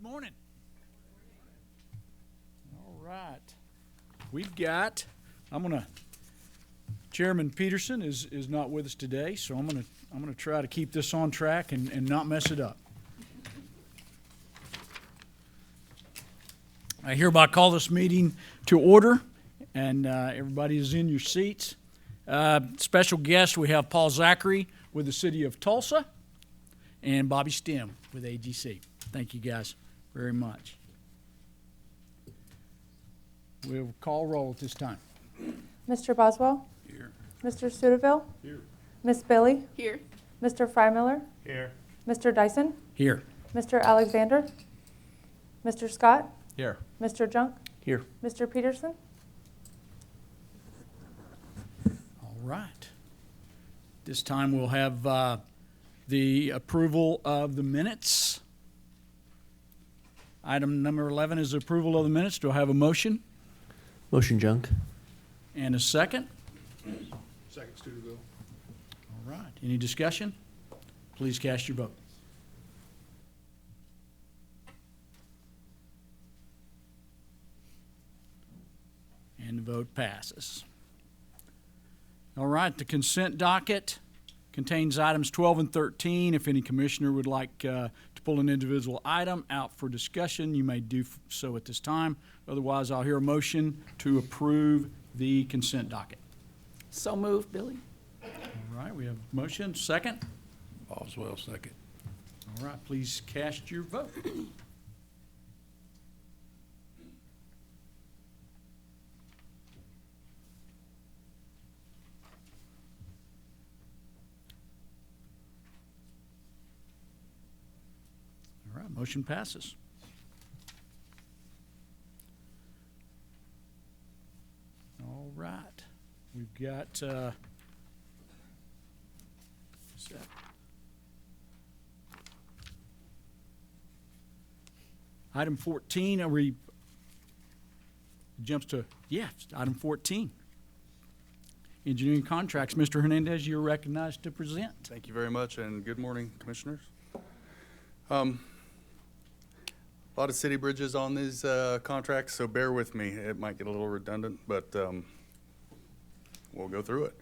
Good morning. All right. Chairman Peterson is not with us today, so I'm gonna try to keep this on track and not mess it up. I hereby call this meeting to order, and everybody is in your seats. Special guest, we have Paul Zachary with the City of Tulsa and Bobby Stem with AGC. Thank you guys very much. We'll call roll at this time. Mr. Boswell? Here. Mr. Studeville? Here. Miss Billy? Here. Mr. Freimiller? Here. Mr. Dyson? Here. Mr. Alexander? Mr. Scott? Here. Mr. Junk? Here. Mr. Peterson? All right. This time we'll have the approval of the minutes. Item number 11 is approval of the minutes. Do I have a motion Motion, Junk. and a second? Second, Studeville. All right. Any discussion? Please cast your vote. And the vote passes. All right, the consent docket contains items 12 and 13. If any commissioner would like to pull an individual item out for discussion, you may do so at this time. Otherwise, I'll hear a motion to approve the consent docket. So moved, Billy. All right, we have a motion. Second? Boswell, second. All right, please cast your vote. All right, motion passes. All right, we've got, what's that? Item 14, jumps to, item 14. Engineering contracts. Mr. Hernandez, you're recognized to present. Thank you very much, and good morning, Commissioners. A lot of city bridges on these contracts, so bear with me. It might get a little redundant, but we'll go through it.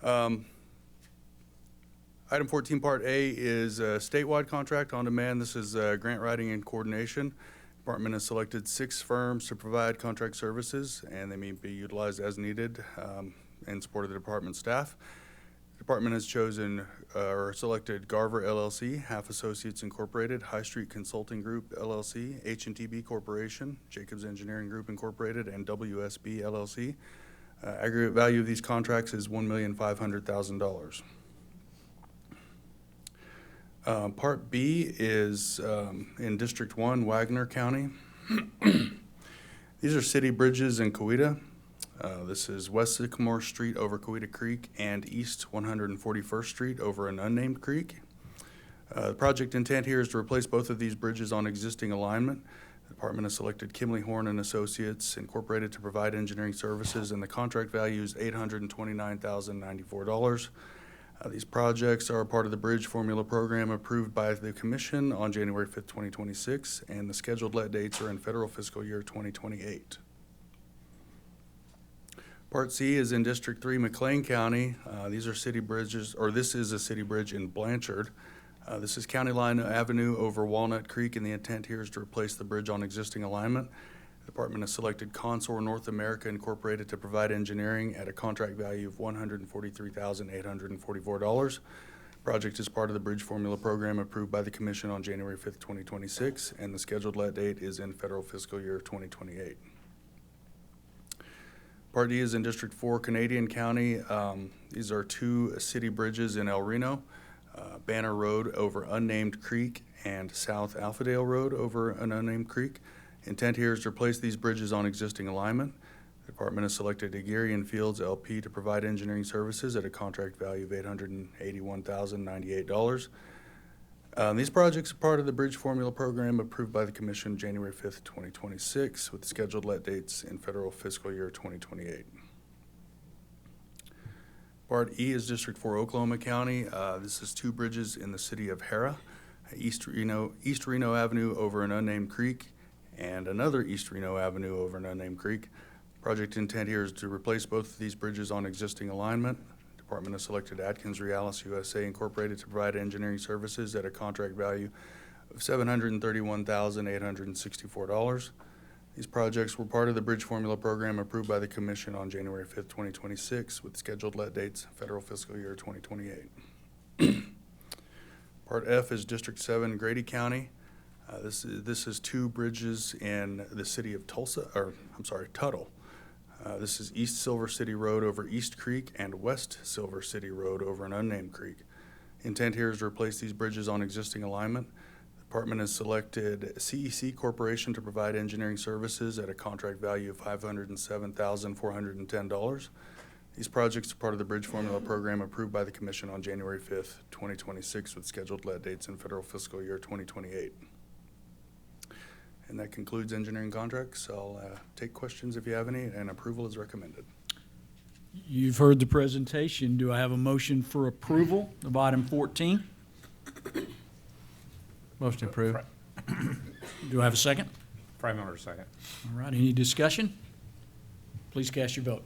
Item 14, Part A is a statewide contract on demand. This is grant writing and coordination. Department has selected 6 firms to provide contract services, and they may be utilized as needed in support of the department staff. Department has chosen or selected Garver LLC, Half Associates Incorporated, High Street Consulting Group LLC, H&TB Corporation, Jacobs Engineering Group Incorporated, and WSB LLC. Aggregate value of these contracts is $1,500,000. Part B is in District 1, Wagner County. These are city bridges in Coweta. This is West Sycamore Street over Coweta Creek and East 141st Street over an unnamed creek. The project intent here is to replace both of these bridges on existing alignment. The department has selected Kimley Horn and Associates Incorporated to provide engineering services, and the contract value is $829,094. These projects are a part of the Bridge Formula Program approved by the Commission on January 5th, 2026, and the scheduled let dates are in federal fiscal year 2028. Part C is in District 3, McLean County. These are city bridges, or this is a city bridge in Blanchard. This is County Line Avenue over Walnut Creek, and the intent here is to replace the bridge on existing alignment. The department has selected Consor North America Incorporated to provide engineering at a contract value of $143,844. Project is part of the Bridge Formula Program approved by the Commission on January 5th, 2026, and the scheduled let date is in federal fiscal year 2028. Part D is in District 4, Canadian County. These are 2 city bridges in El Reno, Banner Road over Unnamed Creek and South Alphadale Road over an unnamed creek. Intent here is to replace these bridges on existing alignment. The department has selected Aguirre and Fields LP to provide engineering services at a contract value of $881,098. These projects are part of the Bridge Formula Program approved by the Commission January 5th, 2026, with scheduled let dates in federal fiscal year 2028. Part E is District 4, Oklahoma County. This is 2 bridges in the city of Hera. East Reno Avenue over an unnamed creek, and another East Reno Avenue over an unnamed creek. Project intent here is to replace both of these bridges on existing alignment. Department has selected Atkins Realis USA Incorporated to provide engineering services at a contract value of $731,864. These projects were part of the Bridge Formula Program approved by the Commission on January 5th, 2026, with scheduled let dates federal fiscal year 2028. Part F is District 7, Grady County. This is two bridges in the city of Tuttle. This is East Silver City Road over East Creek and West Silver City Road over an unnamed creek. Intent here is to replace these bridges on existing alignment. The department has selected CEC Corporation to provide engineering services at a contract value of $507,410. These projects are part of the Bridge Formula Program approved by the Commission on January 5th, 2026, with scheduled let dates in federal fiscal year 2028. And that concludes engineering contracts. I'll take questions if you have any, and approval is recommended. You've heard the presentation. Do I have a motion for approval of item 14? Motion approved. Do I have a second? Prime member second. All right, any discussion? Please cast your vote.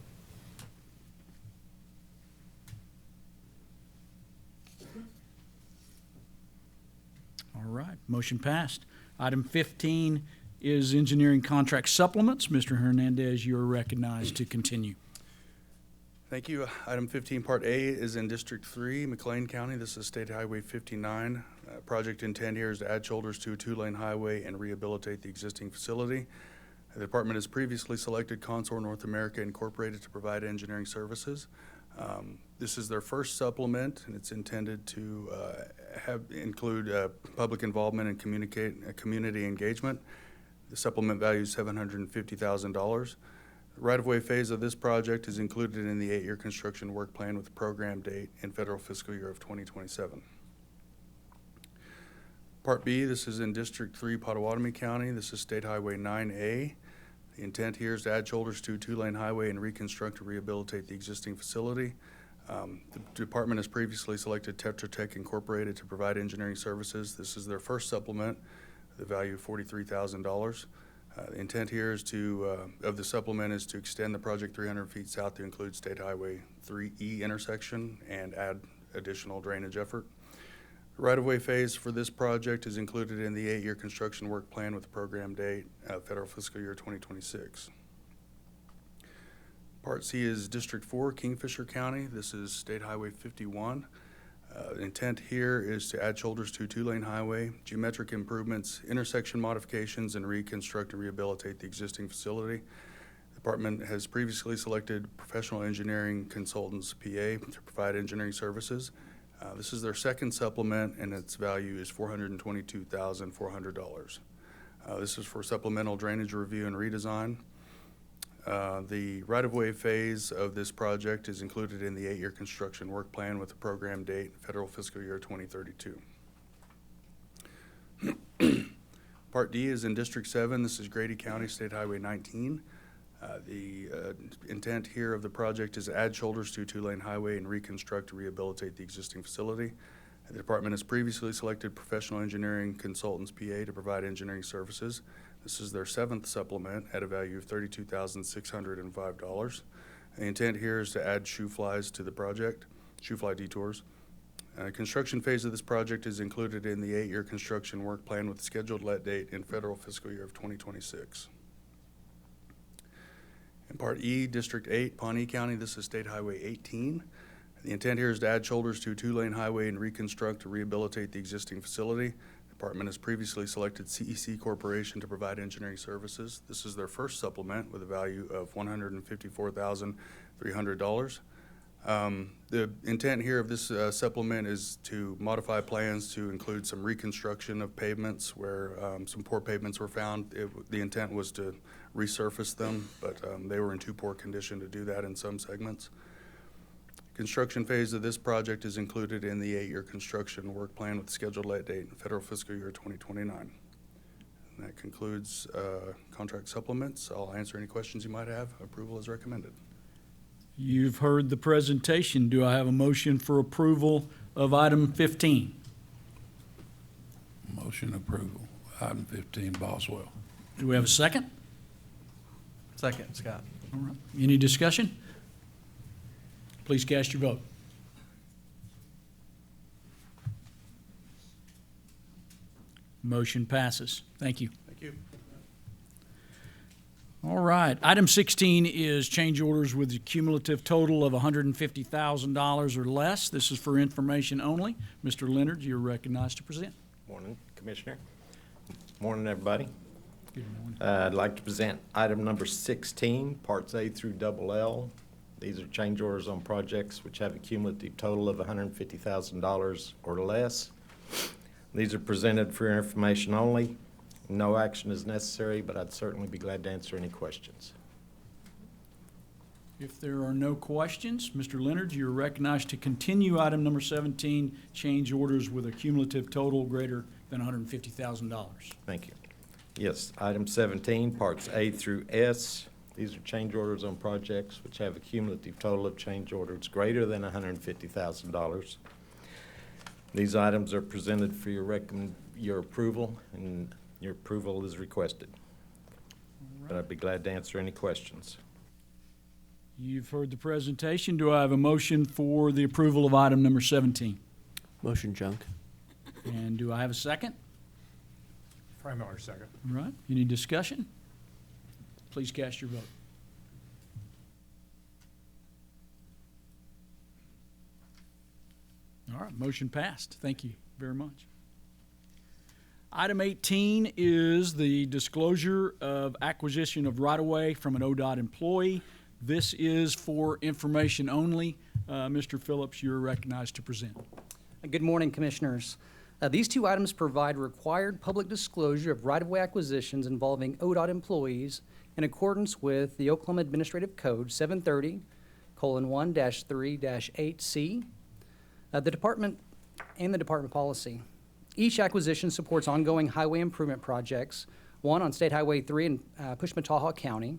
All right, motion passed. Item 15 is engineering contract supplements. Mr. Hernandez, you are recognized to continue. Thank you. Item 15, Part A is in District 3, McLean County. This is State Highway 59. Project intent here is to add shoulders to a two-lane highway and rehabilitate the existing facility. The department has previously selected Consor North America Incorporated to provide engineering services. This is their first supplement, and it's intended to include public involvement and community engagement. The supplement value is $750,000. The right-of-way phase of this project is included in the 8-year construction work plan with a program date in federal fiscal year of 2027. Part B, this is in District 3, Pottawatomie County. This is State Highway 9A. The intent here is to add shoulders to a two-lane highway and reconstruct and rehabilitate the existing facility. The department has previously selected Tetra Tech Incorporated to provide engineering services. This is their first supplement, the value of $43,000. The intent here is of the supplement is to extend the project 300 feet south to include State Highway 3E intersection and add additional drainage effort. The right-of-way phase for this project is included in the 8-year construction work plan with the program date federal fiscal year 2026. Part C is District 4, Kingfisher County. This is State Highway 51. The intent here is to add shoulders to a two-lane highway, geometric improvements, intersection modifications, and reconstruct and rehabilitate the existing facility. The department has previously selected Professional Engineering Consultants, PA, to provide engineering services. This is their second supplement, and its value is $422,400. This is for supplemental drainage review and redesign. The right-of-way phase of this project is included in the 8-year construction work plan with the program date federal fiscal year 2032. Part D is in District 7. This is Grady County, State Highway 19. The intent here of the project is to add shoulders to a two-lane highway and reconstruct and rehabilitate the existing facility. The department has previously selected Professional Engineering Consultants, PA, to provide engineering services. This is their 7th supplement at a value of $32,605. The intent here is to add shoe flies to the project, shoe fly detours. Construction phase of this project is included in the 8-year construction work plan with scheduled let date in federal fiscal year of 2026. In Part E, District 8, Pawnee County, this is State Highway 18. The intent here is to add shoulders to a two-lane highway and reconstruct or rehabilitate the existing facility. The department has previously selected CEC Corporation to provide engineering services. This is their first supplement with a value of $154,300. The intent here of this supplement is to modify plans to include some reconstruction of pavements where some poor pavements were found. The intent was to resurface them, but they were in too poor condition to do that in some segments. Construction phase of this project is included in the 8-year construction work plan with scheduled let date in federal fiscal year 2029. And that concludes contract supplements. I'll answer any questions you might have. Approval is recommended. You've heard the presentation. Do I have a motion for approval of item 15? Motion approval, item 15, Boswell. Do we have a second? Second, Scott. All right. Any discussion? Please cast your vote. Motion passes. Thank you. Thank you. All right. Item 16 is change orders with a cumulative total of $150,000 or less. This is for information only. Mr. Leonard, you're recognized to present. Morning, Commissioner. Morning, everybody. Good morning. I'd like to present item number 16, parts A through double L. These are change orders on projects which have a cumulative total of $150,000 or less. These are presented for your information only. No action is necessary, but I'd certainly be glad to answer any questions. If there are no questions, Mr. Leonard, you're recognized to continue item number 17, change orders with a cumulative total greater than $150,000. Thank you. Yes, item 17, parts A through S. These are change orders on projects which have a cumulative total of change orders greater than $150,000. These items are presented for your approval, and your approval is requested. But I'd be glad to answer any questions. You've heard the presentation. Do I have a motion for the approval of item number 17? Motion junk. And do I have a second? Freimiller, second. All right. Any discussion? Please cast your vote. All right, motion passed. Thank you very much. Item 18 is the disclosure of acquisition of right-of-way from an ODOT employee. This is for information only. Mr. Phillips, you're recognized to present. Good morning, Commissioners. These two items provide required public disclosure of right-of-way acquisitions involving ODOT employees in accordance with the Oklahoma Administrative Code 730:1-3-8C, the Department and the Department policy. Each acquisition supports ongoing highway improvement projects, one on State Highway 3 in Pushmataha County,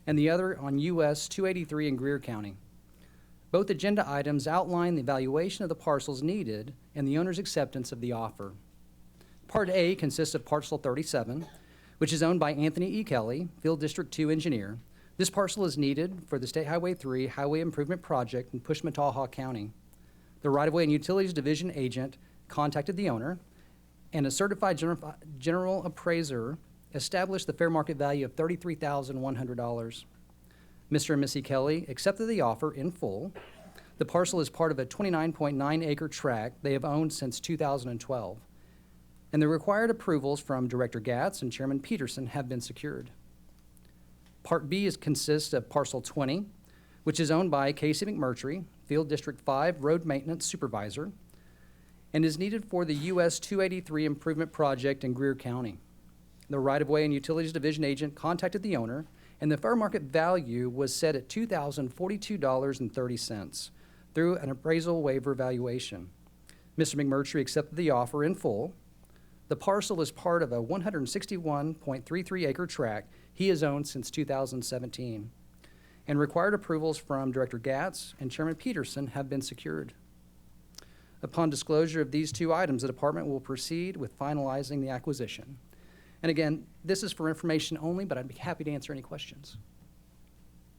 and the other on US 283 in Greer County. Both agenda items outline the evaluation of the parcels needed and the owner's acceptance of the offer. Part A consists of parcel 37, which is owned by Anthony E. Kelly, Field District 2 engineer. This parcel is needed for the State Highway 3 Highway Improvement Project in Pushmataha County. The right-of-way and utilities division agent contacted the owner, and a certified general appraiser established the fair market value of $33,100. Mr. and Missy Kelly accepted the offer in full. The parcel is part of a 29.9-acre tract they have owned since 2012, and the required approvals from Director Gatz and Chairman Peterson have been secured. Part B consists of parcel 20, which is owned by Casey McMurtry, Field District 5 Road Maintenance Supervisor, and is needed for the US 283 improvement project in Greer County. The right-of-way and utilities division agent contacted the owner, and the fair market value was set at $2,042.30 through an appraisal waiver valuation. Mr. McMurtry accepted the offer in full. The parcel is part of a 161.33-acre tract he has owned since 2017, and required approvals from Director Gatz and Chairman Peterson have been secured. Upon disclosure of these two items, the department will proceed with finalizing the acquisition. And again, this is for information only, but I'd be happy to answer any questions.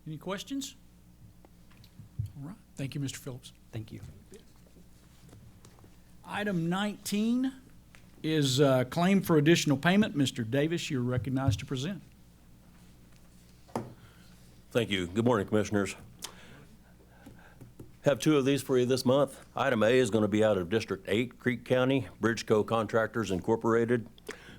Any questions? All right. Thank you, Mr. Phillips. Thank you. Item 19 is claim for additional payment. Mr. Davis, you're recognized to present. Thank you. Good morning, Commissioners. Have two of these for you this month. Item A is going to be out of District 8, Creek County, Bridgeco Contractors Incorporated.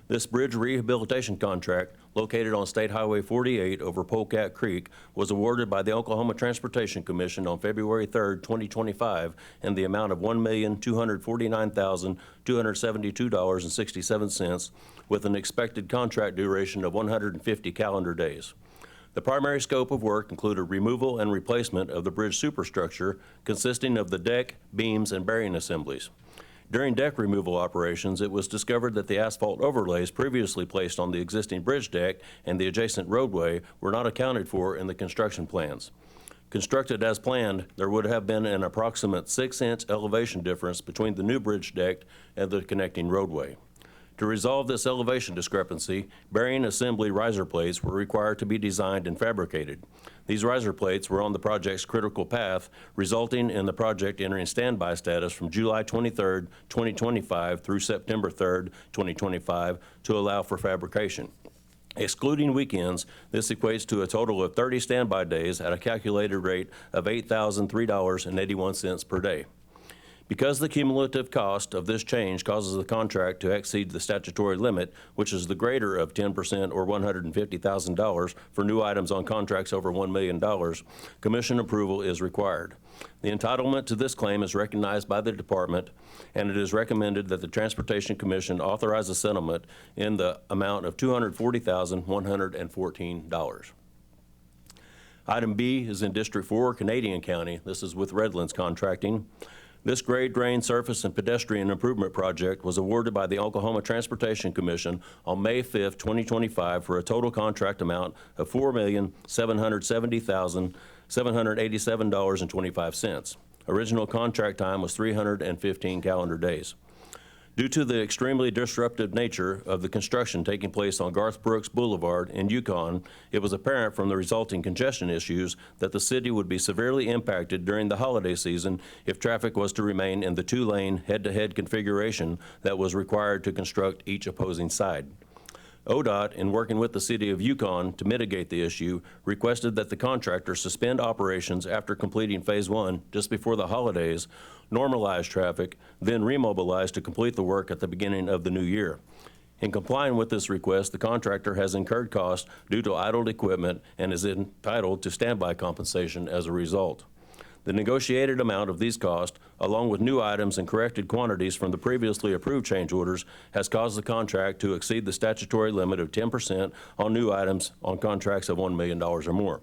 This bridge rehabilitation contract, located on State Highway 48 over Polecat Creek, was awarded by the Oklahoma Transportation Commission on February 3rd, 2025, in the amount of $1,249,272.67, with an expected contract duration of 150 calendar days. The primary scope of work included removal and replacement of the bridge superstructure, consisting of the deck, beams, and bearing assemblies. During deck removal operations, it was discovered that the asphalt overlays previously placed on the existing bridge deck and the adjacent roadway were not accounted for in the construction plans. Constructed as planned, there would have been an approximate 6-inch elevation difference between the new bridge deck and the connecting roadway. To resolve this elevation discrepancy, bearing assembly riser plates were required to be designed and fabricated. These riser plates were on the project's critical path, resulting in the project entering standby status from July 23, 2025 through September 3, 2025 to allow for fabrication. Excluding weekends, this equates to a total of 30 standby days at a calculated rate of $8,003.81 per day. Because the cumulative cost of this change causes the contract to exceed the statutory limit, which is the greater of 10% or $150,000 for new items on contracts over $1 million, commission approval is required. The entitlement to this claim is recognized by the department, and it is recommended that the Transportation Commission authorize a settlement in the amount of $240,114. Item B is in District 4, Canadian County. This is with Redlands Contracting. This grade, drain, surface, and pedestrian improvement project was awarded by the Oklahoma Transportation Commission on May 5, 2025 for a total contract amount of $4,770,787.25. Original contract time was 315 calendar days. Due to the extremely disruptive nature of the construction taking place on Garth Brooks Boulevard in Yukon, it was apparent from the resulting congestion issues that the city would be severely impacted during the holiday season if traffic was to remain in the two-lane head-to-head configuration that was required to construct each opposing side. ODOT, in working with the city of Yukon to mitigate the issue, requested that the contractor suspend operations after completing Phase 1 just before the holidays, normalize traffic, then remobilize to complete the work at the beginning of the new year. In complying with this request, the contractor has incurred costs due to idled equipment and is entitled to standby compensation as a result. The negotiated amount of these costs, along with new items and corrected quantities from the previously approved change orders, has caused the contract to exceed the statutory limit of 10% on new items on contracts of $1 million or more.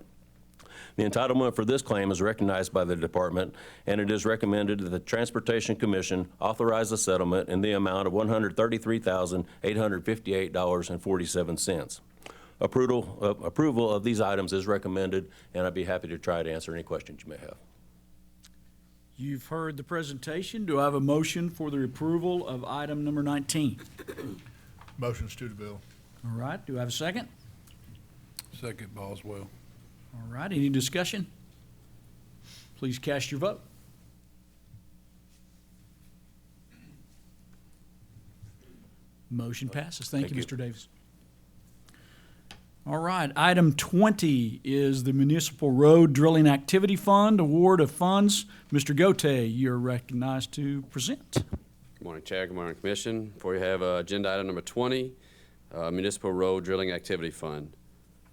The entitlement for this claim is recognized by the department, and it is recommended that the Transportation Commission authorize a settlement in the amount of $133,858.47. Approval of these items is recommended, and I'd be happy to try to answer any questions you may have. You've heard the presentation. Do I have a motion for the approval of item number 19? Motion Studeville. All right, do I have a second? Second Boswell. All right, any discussion? Please cast your vote. Motion passes. Thank you, Thank Mr. Davis. All right, item 20 is the Municipal Road Drilling Activity Fund, award of funds. Mr. Gote, you're recognized to present. Good morning, Chair. Good morning, Commission. Before you have agenda item number 20, Municipal Road Drilling Activity Fund.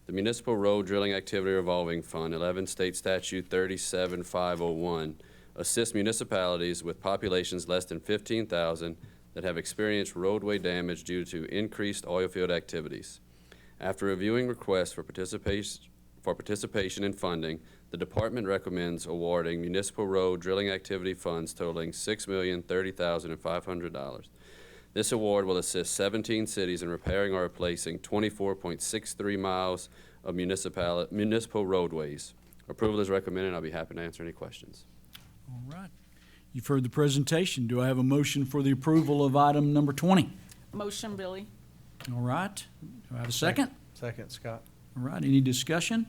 The Municipal Road Drilling Activity Revolving Fund, 11 State Statute 37501, assists municipalities with populations less than 15,000 that have experienced roadway damage due to increased oil field activities. After reviewing requests for participation in funding, the department recommends awarding municipal road drilling activity funds totaling $6,030,500. This award will assist 17 cities in repairing or replacing 24.63 miles of municipal roadways. Approval is recommended. I'll be happy to answer any questions. All right, you've heard the presentation. Do I have a motion for the approval of item number 20? Motion, Billy. All right, do I have a second? Second, Scott. All right, any discussion?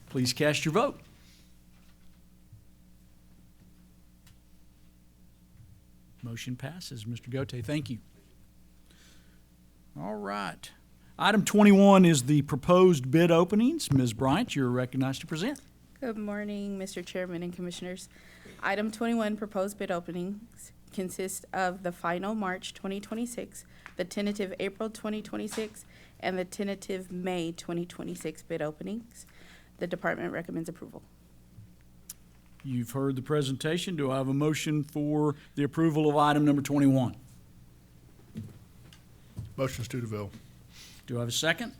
Please cast your vote. Motion passes. Mr. Gote, thank you. All right. Item 21 is the proposed bid openings. Ms. Bryant, you're recognized to present. Good morning, Mr. Chairman and Commissioners. Item 21, proposed bid openings, consists of the final March 2026, the tentative April 2026, and the tentative May 2026 bid openings. The department recommends approval. You've heard the presentation. Do I have a motion for the approval of item number 21? Motion Studeville. Do I have a second?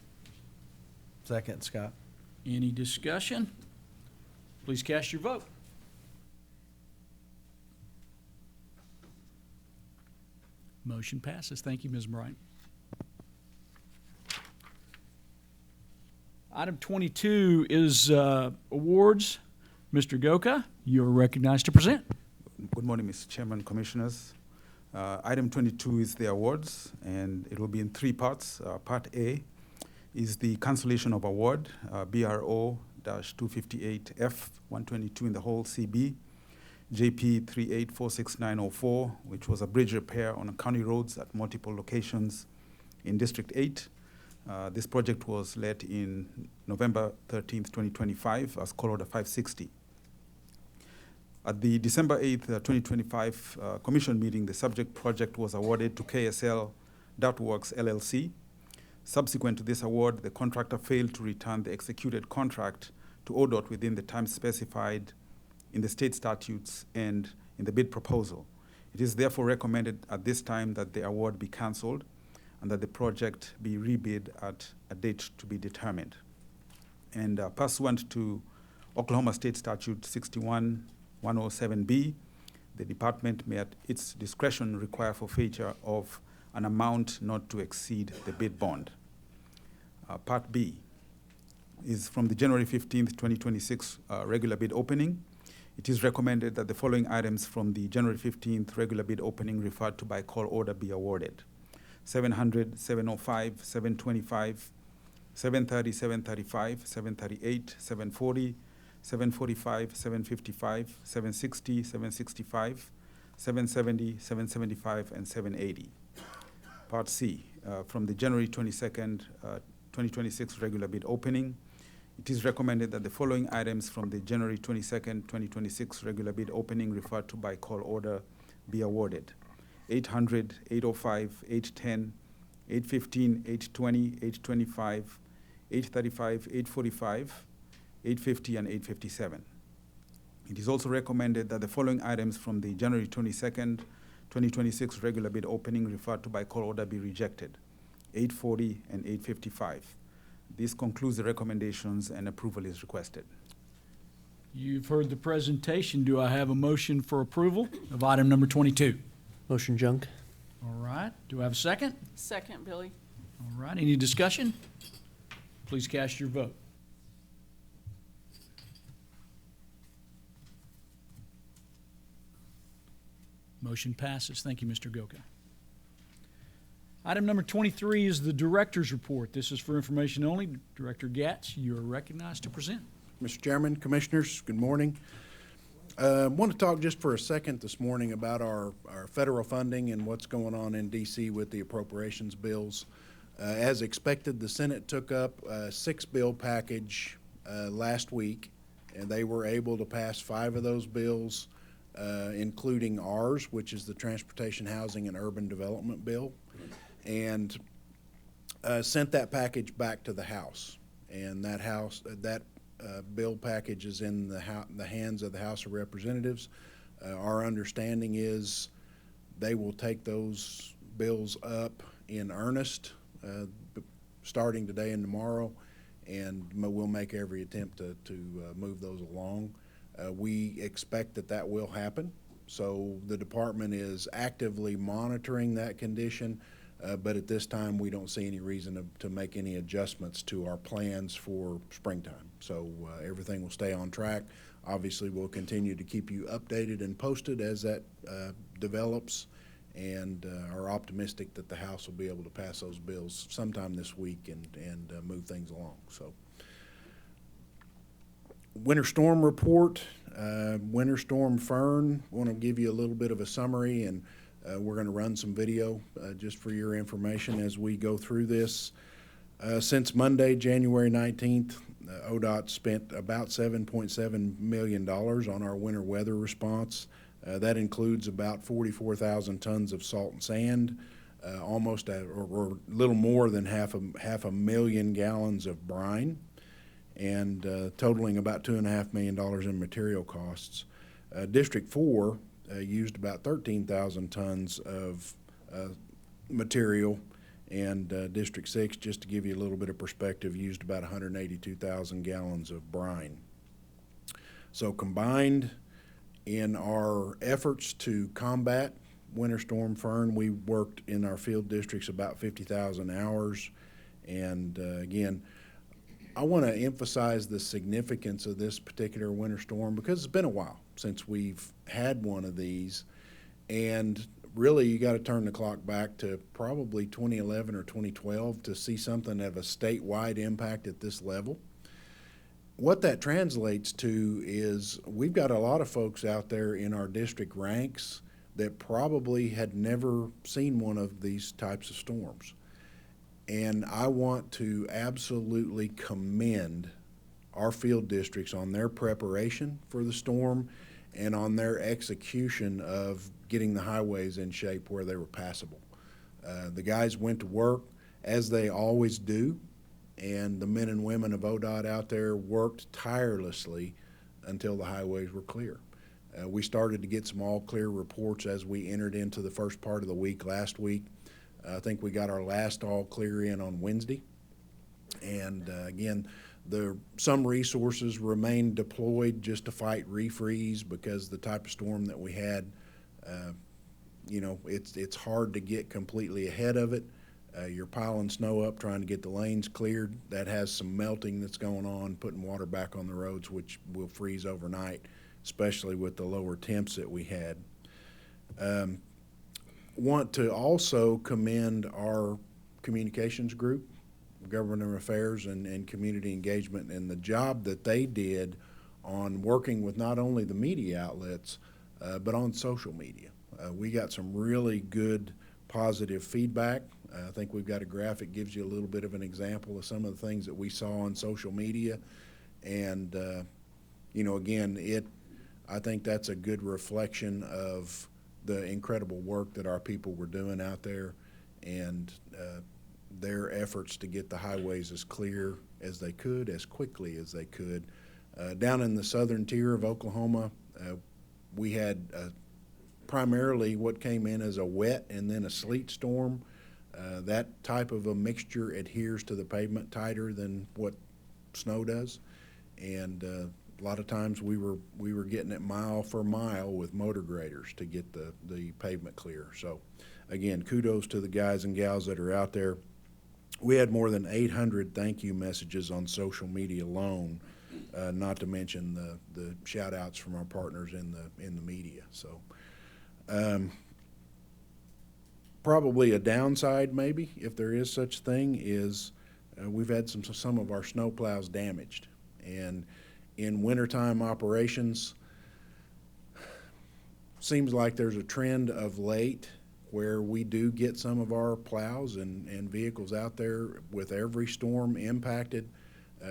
Second, Scott. Any discussion? Please cast your vote. Motion passes. Thank you, Ms. Bryant. Item 22 is awards. Mr. Goka, you're recognized to present. Good morning, Mr. Chairman, Commissioners. Item 22 is the awards, and it will be in three parts. Part A is the cancellation of award, BRO-258F122 in the whole CB, JP 3846904, which was a bridge repair on county roads at multiple locations in District 8. This project was let in November 13th, 2025 as call order 560. At the December 8th, 2025 commission meeting, the subject project was awarded to KSL Ductworks LLC. Subsequent to this award, the contractor failed to return the executed contract to ODOT within the time specified in the state statutes and in the bid proposal. It is therefore recommended at this time that the award be canceled and that the project be rebid at a date to be determined. And pursuant to Oklahoma State Statute 61107B, the department may at its discretion require forfeiture of an amount not to exceed the bid bond. Part B is from the January 15th, 2026 regular bid opening. It is recommended that the following items from the January 15th regular bid opening referred to by call order be awarded. 700, 705, 725, 730, 735, 738, 740, 745, 755, 760, 765, 770, 775, and 780. Part C, from the January 22nd, 2026 regular bid opening. It is recommended that the following items from the January 22nd, 2026 regular bid opening referred to by call order be awarded. 800, 805, 810, 815, 820, 825, 835, 845, 850, and 857. It is also recommended that the following items from the January 22nd, 2026 regular bid opening referred to by call order be rejected. 840 and 855. This concludes the recommendations and approval is requested. You've heard the presentation. Do I have a motion for approval of item number 22? Motion junk. All right. Do I have a second? Second, Billy. All right. Any discussion? Please cast your vote. Motion passes. Thank you, Mr. Goka. Item number 23 is the director's report. This is for information only. Director Gatz, you are recognized to present. Mr. Chairman, Commissioners, good morning. I want to talk just for a second this morning about our federal funding and what's going on in D.C. with the appropriations bills. As expected, the Senate took up a 6-bill package last week, and they were able to pass 5 of those bills, including ours, which is the Transportation, Housing, and Urban Development Bill, and sent that package back to the House. And that bill package is in the hands of the House of Representatives. Our understanding is they will take those bills up in earnest starting today and tomorrow, and we'll make every attempt to move those along. We expect that will happen, so the department is actively monitoring that condition, but at this time we don't see any reason to make any adjustments to our plans for springtime. So everything will stay on track. Obviously, we'll continue to keep you updated and posted as that develops, and are optimistic that the House will be able to pass those bills sometime this week and move things along. So, winter storm report, Winter Storm Fern. I want to give you a little bit of a summary, and we're going to run some video just for your information as we go through this. Since Monday, January 19th, ODOT spent about $7.7 million on our winter weather response. That includes about 44,000 tons of salt and sand, almost or a little more than half a million gallons of brine, and totaling about $2.5 million in material costs. District 4 used about 13,000 tons of material, and District 6, just to give you a little bit of perspective, used about 182,000 gallons of brine. So combined, in our efforts to combat Winter Storm Fern, we worked in our field districts about 50,000 hours. And again, I want to emphasize the significance of this particular winter storm because it's been a while since we've had one of these. And really, you got to turn the clock back to probably 2011 or 2012 to see something of a statewide impact at this level. What that translates to is we've got a lot of folks out there in our district ranks that probably had never seen one of these types of storms. And I want to absolutely commend our field districts on their preparation for the storm and on their execution of getting the highways in shape where they were passable. The guys went to work as they always do, and the men and women of ODOT out there worked tirelessly until the highways were clear. We started to get some all-clear reports as we entered into the first part of the week last week. I think we got our last all-clear in on Wednesday. And again, some resources remain deployed just to fight refreeze because the type of storm that we had, it's hard to get completely ahead of it. You're piling snow up, trying to get the lanes cleared. That has some melting that's going on, putting water back on the roads, which will freeze overnight, especially with the lower temps that we had. Want to also commend our communications group, government affairs and community engagement, and the job that they did on working with not only the media outlets, but on social media. We got some really good positive feedback. I think we've got a graphic gives you a little bit of an example of some of the things that we saw on social media. And, again, I think that's a good reflection of the incredible work that our people were doing out there and their efforts to get the highways as clear as they could, as quickly as they could. Down in the southern tier of Oklahoma, we had primarily what came in as a wet and then a sleet storm. That type of a mixture adheres to the pavement tighter than what snow does, and a lot of times we were getting it mile for mile with motor graders to get the pavement clear. So again, kudos to the guys and gals that are out there. We had more than 800 thank you messages on social media alone, not to mention the shout outs from our partners in the media. So probably a downside, maybe, if there is such thing, is we've had some of our snow plows damaged. And in wintertime operations, seems like there's a trend of late where we do get some of our plows and vehicles out there with every storm impacted.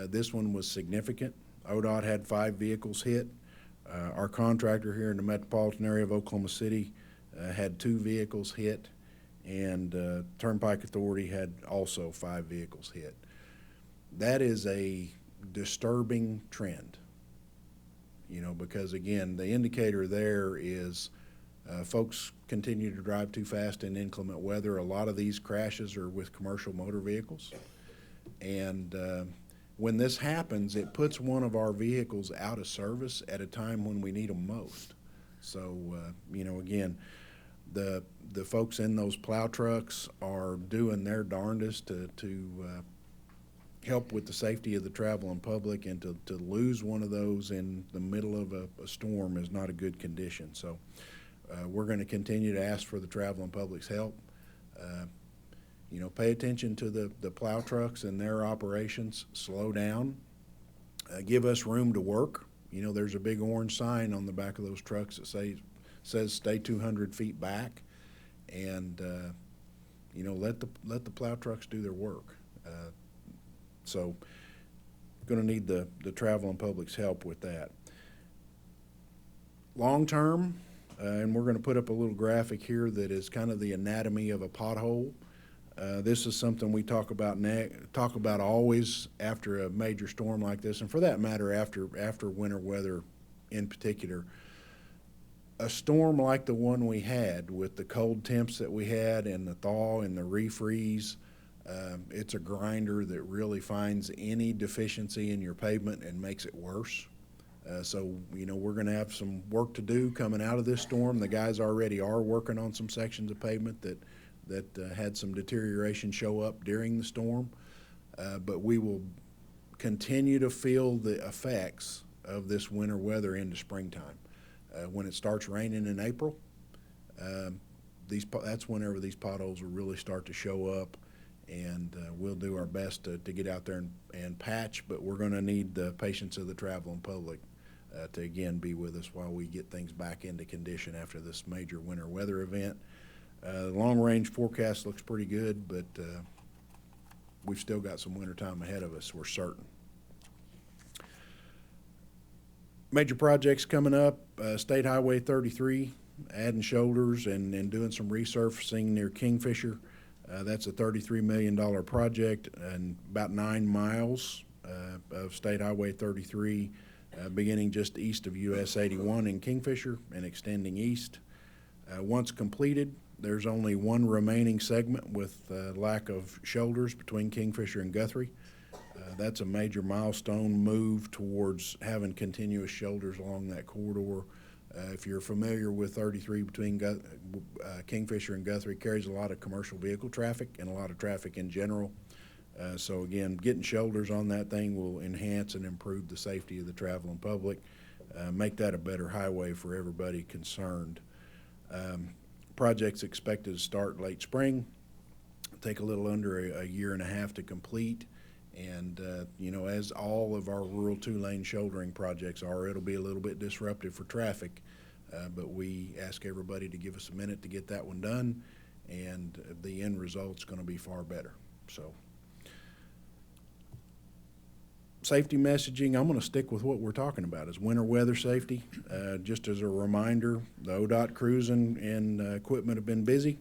This one was significant. ODOT had 5 vehicles hit. Our contractor here in the metropolitan area of Oklahoma City had 2 vehicles hit, and Turnpike Authority had also 5 vehicles hit. That is a disturbing trend, because again, the indicator there is folks continue to drive too fast in inclement weather. A lot of these crashes are with commercial motor vehicles, and when this happens, it puts one of our vehicles out of service at a time when we need them most. So, again, the folks in those plow trucks are doing their darndest to help with the safety of the traveling public, and to lose one of those in the middle of a storm is not a good condition. So we're going to continue to ask for the traveling public's help. Pay attention to the plow trucks and their operations. Slow down. Give us room to work. There's a big orange sign on the back of those trucks that says stay 200 feet back, and let the plow trucks do their work. So going to need the traveling public's help with that. Long term, and we're going to put up a little graphic here that is kind of the anatomy of a pothole. This is something we talk about always after a major storm like this, and for that matter, after winter weather in particular. A storm like the one we had, with the cold temps that we had and the thaw and the refreeze, it's a grinder that really finds any deficiency in your pavement and makes it worse. So we're going to have some work to do coming out of this storm. The guys already are working on some sections of pavement that had some deterioration show up during the storm, but we will continue to feel the effects of this winter weather into springtime. When it starts raining in April, that's whenever these potholes will really start to show up. And we'll do our best to get out there and patch, but we're going to need the patience of the traveling public to again be with us while we get things back into condition after this major winter weather event. The long-range forecast looks pretty good, but we've still got some winter time ahead of us, we're certain. Major projects coming up, State Highway 33, adding shoulders and doing some resurfacing near Kingfisher. That's a $33 million project and about 9 miles of State Highway 33, beginning just east of US 81 in Kingfisher and extending east. Once completed, there's only one remaining segment with lack of shoulders between Kingfisher and Guthrie. That's a major milestone move towards having continuous shoulders along that corridor. If you're familiar with 33 between Kingfisher and Guthrie, carries a lot of commercial vehicle traffic and a lot of traffic in general. So again, getting shoulders on that thing will enhance and improve the safety of the traveling public, make that a better highway for everybody concerned. Project's expected to start late spring, take a little under a year and a half to complete. And, you know, as all of our rural two-lane shouldering projects are, it'll be a little bit disruptive for traffic. But we ask everybody to give us a minute to get that one done, and the end result's going to be far better. So, safety messaging, I'm going to stick with what we're talking about, is winter weather safety. Just as a reminder, the ODOT crews and equipment have been busy.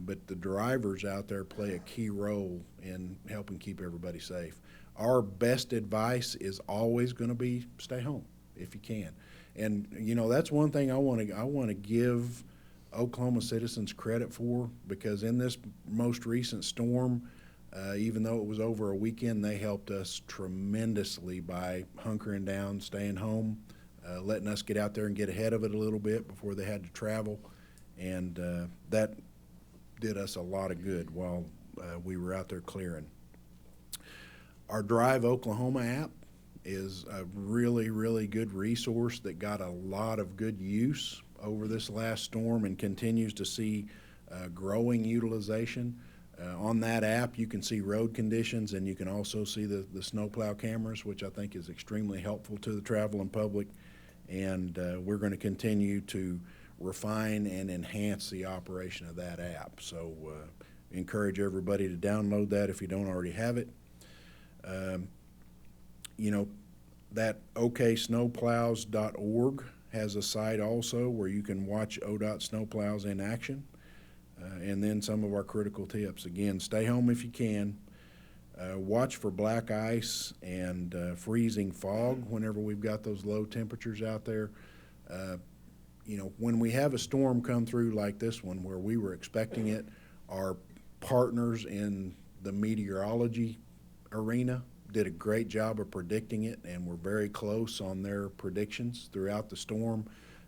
But the drivers out there play a key role in helping keep everybody safe. Our best advice is always going to be stay home if you can. And you know, that's one thing I want to give Oklahoma citizens credit for, because in this most recent storm, even though it was over a weekend, they helped us tremendously by hunkering down, staying home, letting us get out there and get ahead of it a little bit before they had to travel, and that did us a lot of good while we were out there clearing. Our Drive Oklahoma app is a really, really good resource that got a lot of good use over this last storm and continues to see growing utilization. On that app, you can see road conditions, and you can also see the snowplow cameras, which I think is extremely helpful to the traveling public. And we're going to continue to refine and enhance the operation of that app. So encourage everybody to download that if you don't already have it. You know, that oksnowplows.org has a site also where you can watch ODOT snowplows in action. And then some of our critical tips. Again, stay home if you can. Watch for black ice and freezing fog whenever we've got those low temperatures out there. You know, when we have a storm come through like this one where we were expecting it, our partners in the meteorology arena did a great job of predicting it, and we're very close on their predictions throughout the storm.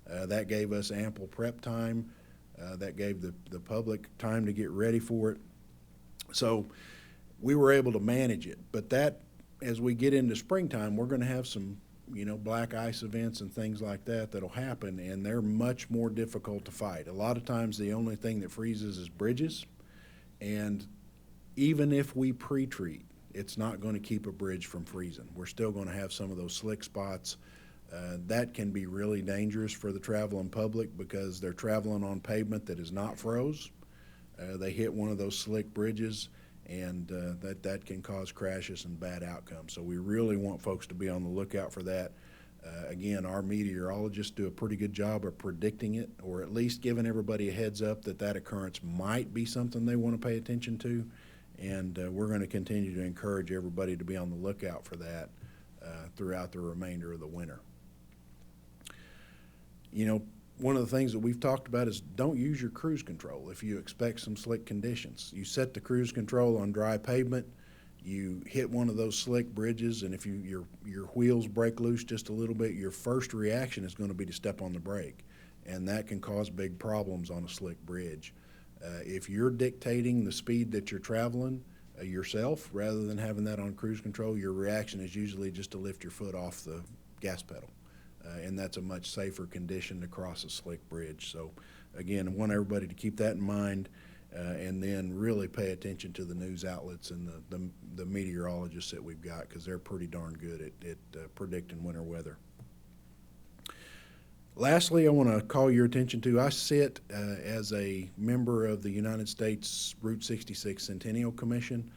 That gave us ample prep time. That gave the public time to get ready for it. So we were able to manage it. But that, as we get into springtime, we're going to have some, you know, black ice events and things like that that'll happen, and they're much more difficult to fight. A lot of times the only thing that freezes is bridges, and even if we pre-treat, it's not going to keep a bridge from freezing. We're still going to have some of those slick spots. That can be really dangerous for the traveling public because they're traveling on pavement that is not froze. They hit one of those slick bridges, and that can cause crashes and bad outcomes. So we really want folks to be on the lookout for that. Again, our meteorologists do a pretty good job of predicting it, or at least giving everybody a heads up that that occurrence might be something they want to pay attention to. And we're going to continue to encourage everybody to be on the lookout for that throughout the remainder of the winter. You know, one of the things that we've talked about is don't use your cruise control if you expect some slick conditions. You set the cruise control on dry pavement, you hit one of those slick bridges, and if your wheels break loose just a little bit, your first reaction is going to be to step on the brake, and that can cause big problems on a slick bridge. If you're dictating the speed that you're traveling yourself, rather than having that on cruise control, your reaction is usually just to lift your foot off the gas pedal. And that's a much safer condition to cross a slick bridge. So again, I want everybody to keep that in mind, and then really pay attention to the news outlets and the meteorologists that we've got, because they're pretty darn good at predicting winter weather. Lastly, I want to call your attention to, I sit as a member of the United States Route 66 Centennial Commission,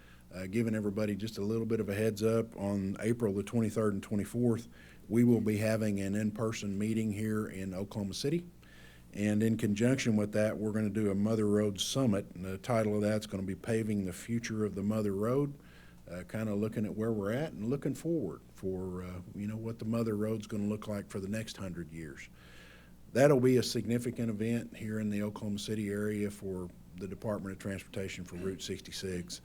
giving everybody just a little bit of a heads up. On April the 23rd and 24th, we will be having an in-person meeting here in Oklahoma City. And in conjunction with that, we're going to do a Mother Road Summit, and the title of that's going to be Paving the Future of the Mother Road, kind of looking at where we're at and looking forward for, what the Mother Road's going to look like for the next 100 years. That'll be a significant event here in the Oklahoma City area for the Department of Transportation for Route 66.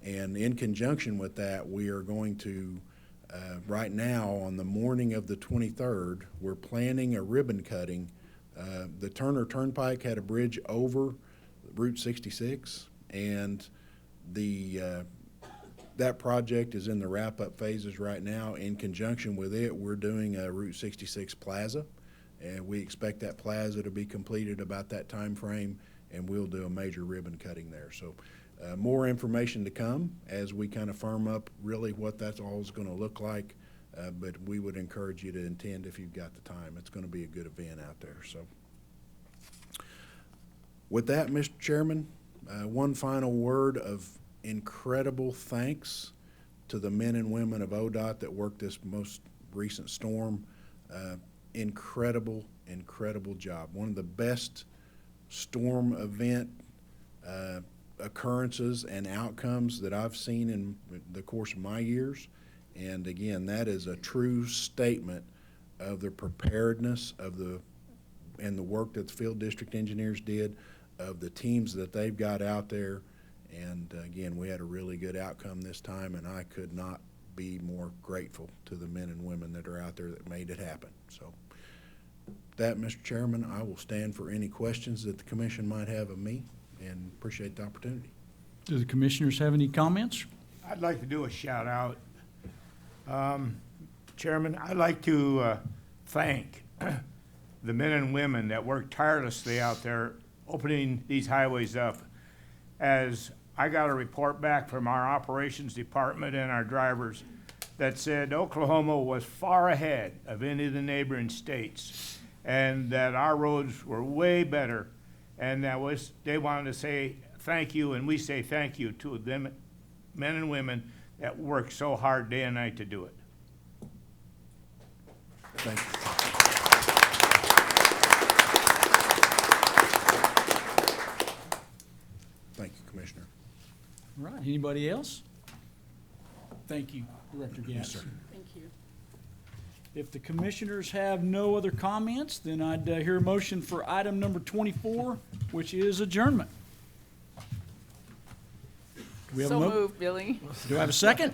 And in conjunction with that, we are going to, right now, on the morning of the 23rd, we're planning a ribbon cutting. The Turner Turnpike had a bridge over Route 66, and that project is in the wrap-up phases right now. In conjunction with it, we're doing a Route 66 Plaza, and we expect that plaza to be completed about that time frame, and we'll do a major ribbon cutting there. So more information to come as we kind of firm up really what that's all is going to look like, but we would encourage you to attend if you've got the time. It's going to be a good event out there. So with that, Mr. Chairman, one final word of incredible thanks to the men and women of ODOT that worked this most recent storm. Incredible job. One of the best storm event occurrences and outcomes that I've seen in the course of my years. And again, that is a true statement of the preparedness and the work that the field district engineers did, of the teams that they've got out there. And again, we had a really good outcome this time, and I could not be more grateful to the men and women that are out there that made it happen. So with that, Mr. Chairman, I will stand for any questions that the commission might have of me, and appreciate the opportunity. Do the commissioners have any comments? I'd like to do a shout out. Chairman, I'd like to thank the men and women that work tirelessly out there opening these highways up. As I got a report back from our operations department and our drivers that said Oklahoma was far ahead of any of the neighboring states, and that our roads were way better, and they wanted to say thank you, and we say thank you to them men and women that work so hard day and night to do it. Thank you. Thank you, Commissioner. All right, anybody else? Thank you, Director Gass. Yes, sir. Thank you. If the commissioners have no other comments, then I'd hear a motion for item number 24, which is adjournment. Do we have a So mo- moved, Billy. Do I have a second?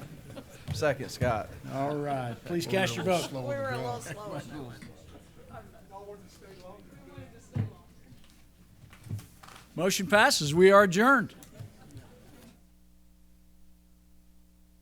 Second, Scott. All right, please cast your vote. We were a little slow on that one. Motion passes. We are adjourned.